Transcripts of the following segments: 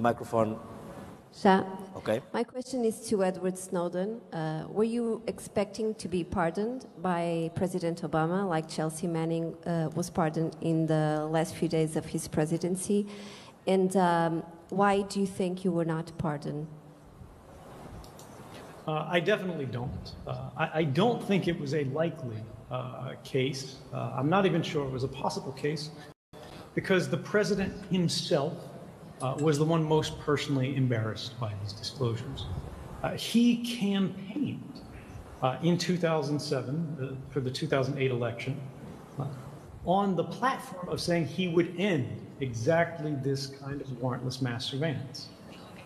microphone. Shah. Okay. My question is to Edward Snowden. Were you expecting to be pardoned by President Obama, like Chelsea Manning was pardoned in the last few days of his presidency? And why do you think you were not pardoned? I definitely don't. I don't think it was a likely case. I'm not even sure it was a possible case, because the president himself was the one most personally embarrassed by these disclosures. He campaigned in 2007 for the 2008 election on the platform of saying he would end exactly this kind of warrantless mass surveillance.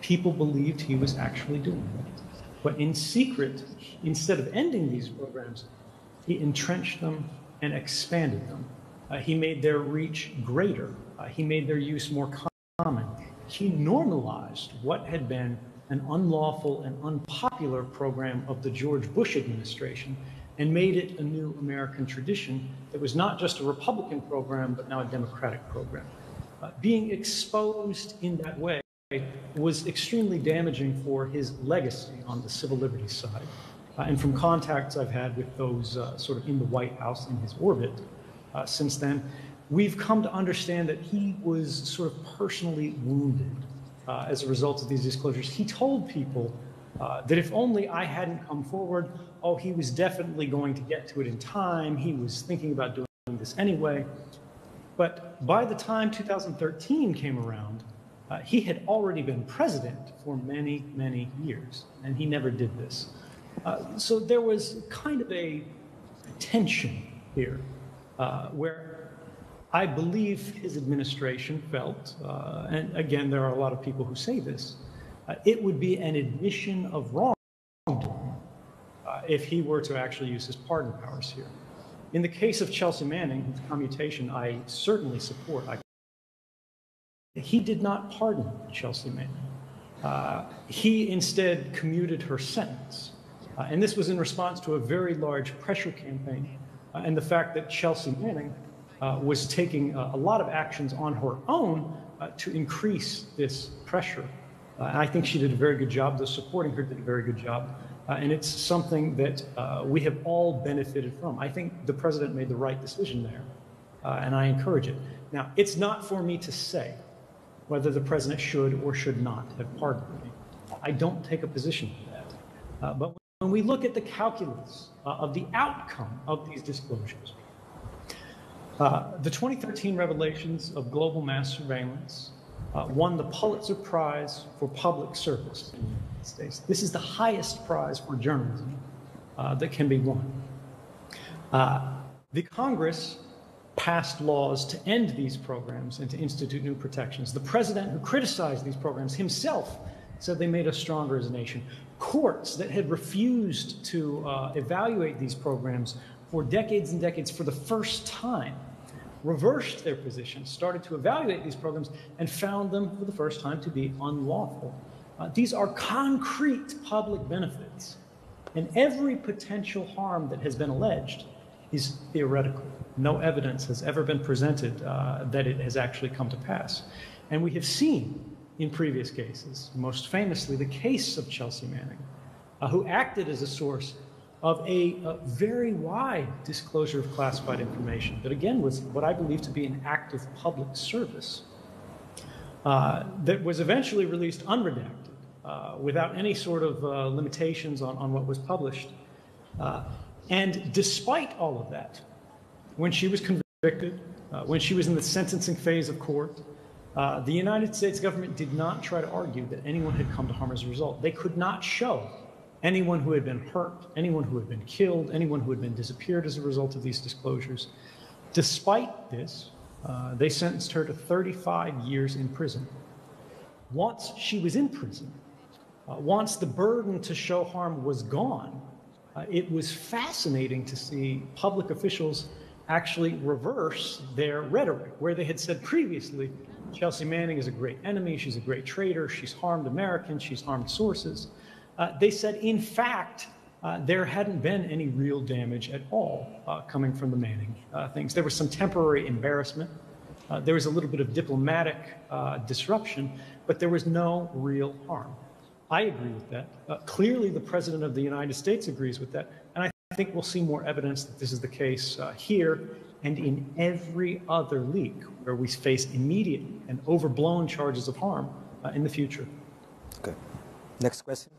People believed he was actually doing that. But in secret, instead of ending these programs, he entrenched them and expanded them. He made their reach greater. He made their use more common. He normalized what had been an unlawful and unpopular program of the George Bush administration and made it a new American tradition that was not just a Republican program, but now a Democratic program. Being exposed in that way was extremely damaging for his legacy on the civil liberties side. And from contacts I've had with those sort of in the White House, in his orbit since then, we've come to understand that he was sort of personally wounded as a result of these disclosures. He told people that if only I hadn't come forward, oh, he was definitely going to get to it in time. He was thinking about doing this anyway. But by the time 2013 came around, he had already been president for many, many years, and he never did this. So there was kind of a tension here where I believe his administration felt, and again, there are a lot of people who say this, it would be an admission of wrongdoing if he were to actually use his pardon powers here. In the case of Chelsea Manning, whose commutation I certainly support, he did not pardon Chelsea Manning. He instead commuted her sentence. And this was in response to a very large pressure campaign and the fact that Chelsea Manning was taking a lot of actions on her own to increase this pressure. I think she did a very good job. Those supporting her did a very good job. And it's something that we have all benefited from. I think the president made the right decision there, and I encourage it. Now, it's not for me to say whether the president should or should not have pardoned me. I don't take a position for that. But when we look at the calculus of the outcome of these disclosures, the 2013 revelations of global mass surveillance won the Pulitzer Prize for Public Service in the United States. This is the highest prize for journalism that can be won. The Congress passed laws to end these programs and to institute new protections. The president who criticized these programs himself said they made us stronger as a nation. Courts that had refused to evaluate these programs for decades and decades for the first time reversed their position, started to evaluate these programs, and found them for the first time to be unlawful. These are concrete public benefits, and every potential harm that has been alleged is theoretical. No evidence has ever been presented that it has actually come to pass. And we have seen in previous cases, most famously the case of Chelsea Manning, who acted as a source of a very wide disclosure of classified information that, again, was what I believe to be an act of public service that was eventually released unredacted, without any sort of limitations on what was published. And despite all of that, when she was convicted, when she was in the sentencing phase of court, the United States government did not try to argue that anyone had come to harm as a result. They could not show anyone who had been hurt, anyone who had been killed, anyone who had been disappeared as a result of these disclosures. Despite this, they sentenced her to 35 years in prison. Once she was in prison, once the burden to show harm was gone, it was fascinating to see public officials actually reverse their rhetoric, where they had said previously, Chelsea Manning is a great enemy, she's a great traitor, she's harmed Americans, she's harmed sources. They said, in fact, there hadn't been any real damage at all coming from the Manning things. There was some temporary embarrassment There was a little bit of diplomatic disruption, but there was no real harm. I agree with that. Clearly, the President of the United States agrees with that, and I think we'll see more evidence that this is the case here and in every other leak where we face immediate and overblown charges of harm in the future. Okay. Next question.